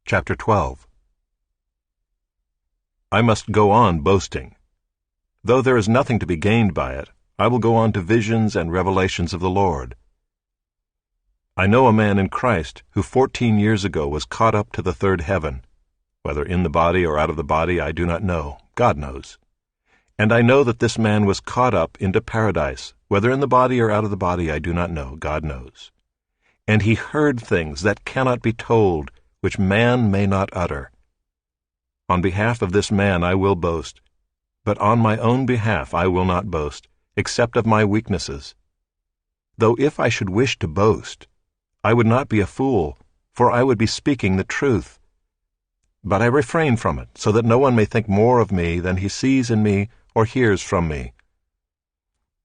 Chapter 12. I must go on boasting. Though there is nothing to be gained by it, I will go on to visions and revelations of the Lord. I know a man in Christ who 14 years ago was caught up to the third heaven. Whether in the body or out of the body, I do not know. God knows. And I know that this man was caught up into paradise. Whether in the body or out of the body, I do not know. God knows. And he heard things that cannot be told, which man may not utter. On behalf of this man I will boast, but on my own behalf I will not boast, except of my weaknesses. Though if I should wish to boast, I would not be a fool, for I would be speaking the truth. But I refrain from it, so that no one may think more of me than he sees in me or hears from me.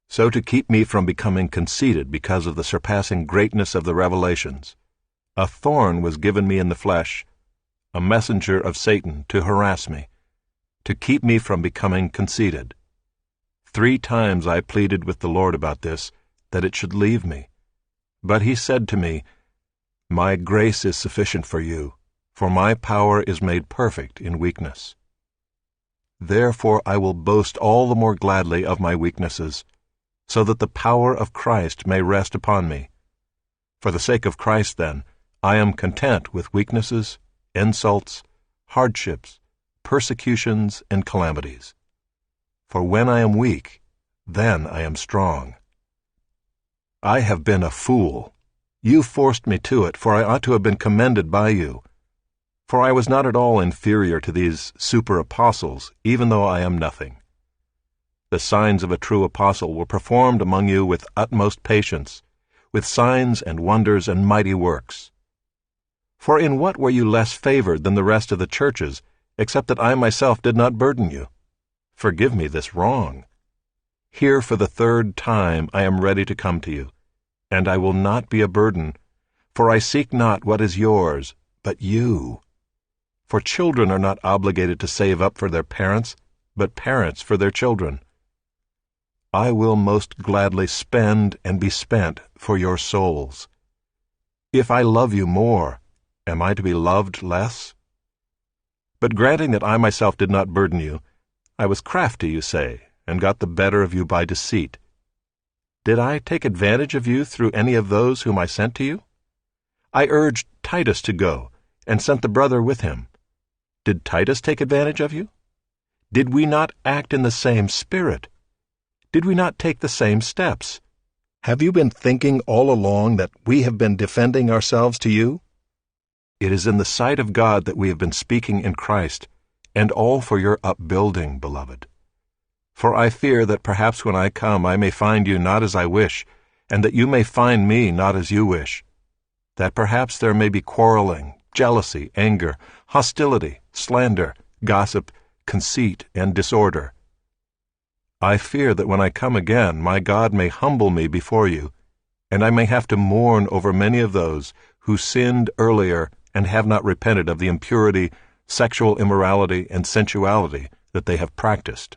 So to keep me from becoming conceited because of the surpassing greatness of the revelations, a thorn was given me in the flesh, a messenger of Satan to harass me, to keep me from becoming conceited. 3 times I pleaded with the Lord about this, that it should leave me. But he said to me, "My grace is sufficient for you, for my power is made perfect in weakness." Therefore I will boast all the more gladly of my weaknesses, so that the power of Christ may rest upon me. For the sake of Christ, then, I am content with weaknesses, insults, hardships, persecutions, and calamities. For when I am weak, then I am strong. I have been a fool. You forced me to it, for I ought to have been commended by you. For I was not at all inferior to these super-apostles, even though I am nothing. The signs of a true apostle were performed among you with utmost patience, with signs and wonders and mighty works. For in what were you less favored than the rest of the churches, except that I myself did not burden you? Forgive me this wrong. Here for the 3rd time I am ready to come to you, and I will not be a burden, for I seek not what is yours, but you. For children are not obligated to save up for their parents, but parents for their children. I will most gladly spend and be spent for your souls. If I love you more, am I to be loved less? But granting that I myself did not burden you, I was crafty, you say, and got the better of you by deceit. Did I take advantage of you through any of those whom I sent to you? I urged Titus to go, and sent the brother with him. Did Titus take advantage of you? Did we not act in the same spirit? Did we not take the same steps? Have you been thinking all along that we have been defending ourselves to you? It is in the sight of God that we have been speaking in Christ, and all for your upbuilding, beloved. For I fear that perhaps when I come I may find you not as I wish, and that you may find me not as you wish. That perhaps there may be quarreling, jealousy, anger, hostility, slander, gossip, conceit, and disorder. I fear that when I come again my God may humble me before you, and I may have to mourn over many of those who sinned earlier and have not repented of the impurity, sexual immorality, and sensuality that they have practiced.